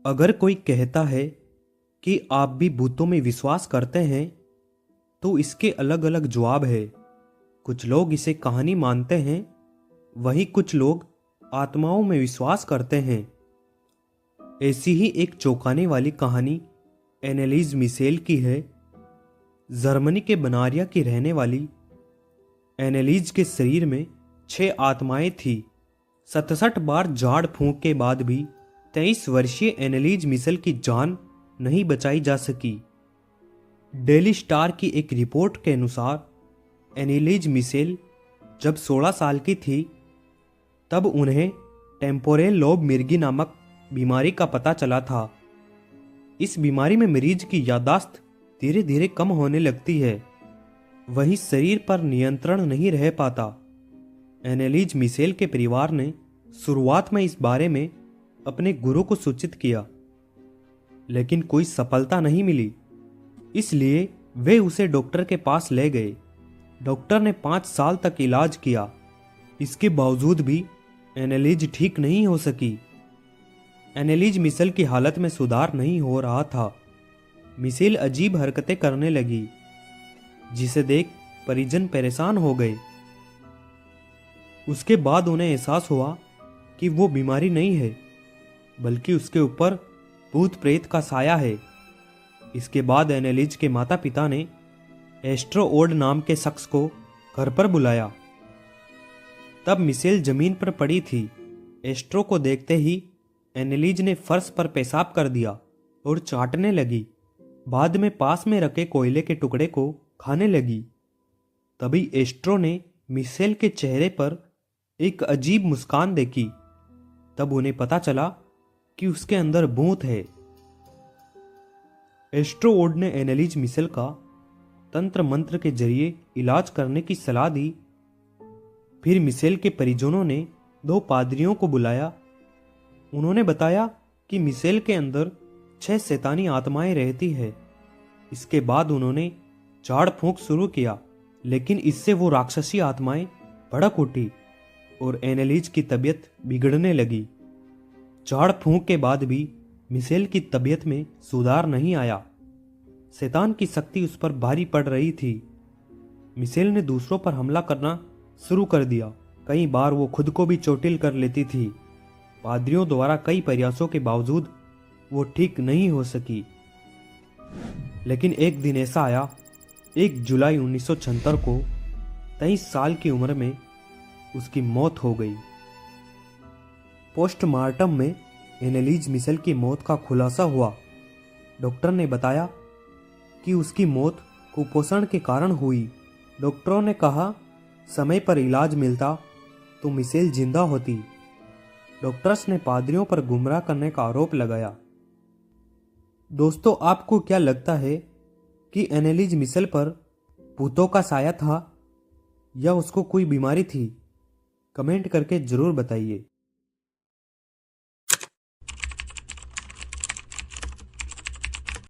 अगर कोई कहता है कि आप भी भूतों में विश्वास करते हैं तो इसके अलग अलग जवाब है। कुछ लोग इसे कहानी मानते हैं, वहीं कुछ लोग आत्माओं में विश्वास करते हैं। ऐसी ही एक चौंकाने वाली कहानी एनेलीज मिशेल की है। जर्मनी के बनारिया की रहने वाली एनेलीज के शरीर में 6 आत्माएं थी। 67 बार झाड़ फूंक के बाद भी 23 वर्षीय एनेलीज मिशेल की जान नहीं बचाई जा सकी। डेली स्टार की एक रिपोर्ट के अनुसार एनेलीज मिशेल जब 16 साल की थी तब उन्हें टेम्पोरेल लोब मिर्गी नामक बीमारी का पता चला था। इस बीमारी में मरीज की याददाश्त धीरे धीरे कम होने लगती है, वहीं शरीर पर नियंत्रण नहीं रह पाता। एनेलीज मिशेल के परिवार ने शुरुआत में इस बारे में अपने गुरु को सूचित किया, लेकिन कोई सफलता नहीं मिली। इसलिए वे उसे डॉक्टर के पास ले गए। डॉक्टर ने 5 साल तक इलाज किया। इसके बावजूद भी एनेलीज ठीक नहीं हो सकी। एनेलीज मिशेल की हालत में सुधार नहीं हो रहा था। मिशेल अजीब हरकतें करने लगी, जिसे देख परिजन परेशान हो गए। उसके बाद उन्हें एहसास हुआ कि वो बीमारी नहीं है, बल्कि उसके ऊपर भूत प्रेत का साया है। इसके बाद एनेलीज के माता पिता ने एस्ट्रोओड नाम के शख्स को घर पर बुलाया। तब मिशेल जमीन पर पड़ी थी। एस्ट्रो को देखते ही एनेलीज ने फर्श पर पेशाब कर दिया और चाटने लगी। बाद में पास में रखे कोयले के टुकड़े को खाने लगी। तभी एस्ट्रो ने मिशेल के चेहरे पर एक अजीब मुस्कान देखी। तब उन्हें पता चला कि उसके अंदर भूत है। एस्ट्रोओड ने एनेलीज मिशेल का तंत्र मंत्र के जरिए इलाज करने की सलाह दी। फिर मिशेल के परिजनों ने 2 पादरियों को बुलाया। उन्होंने बताया कि मिशेल के अंदर 6 शैतानी आत्माएं रहती है। इसके बाद उन्होंने झाड़ फूंक शुरू किया, लेकिन इससे वो राक्षसी आत्माएं भड़क उठी और एनेलीज की तबीयत बिगड़ने लगी। झाड़ फूंक के बाद भी मिशेल की तबीयत में सुधार नहीं आया। शैतान की शक्ति उस पर भारी पड़ रही थी। मिशेल ने दूसरों पर हमला करना शुरू कर दिया। कई बार वो खुद को भी चोटिल कर लेती थी। पादरियों द्वारा कई प्रयासों के बावजूद वो ठीक नहीं हो सकी। लेकिन एक दिन ऐसा आया, 1 जुलाई 1976 को 23 साल की उम्र में उसकी मौत हो गई। पोस्टमार्टम में एनेलीज मिशेल की मौत का खुलासा हुआ। डॉक्टर ने बताया कि उसकी मौत कुपोषण के कारण हुई। डॉक्टरों ने कहा समय पर इलाज मिलता तो मिशेल जिंदा होती। डॉक्टर्स ने पादरियों पर गुमराह करने का आरोप लगाया। दोस्तों, आपको क्या लगता है कि एनेलीज मिशेल पर भूतों का साया था या उसको कोई बीमारी थी? कमेंट करके जरूर बताइए।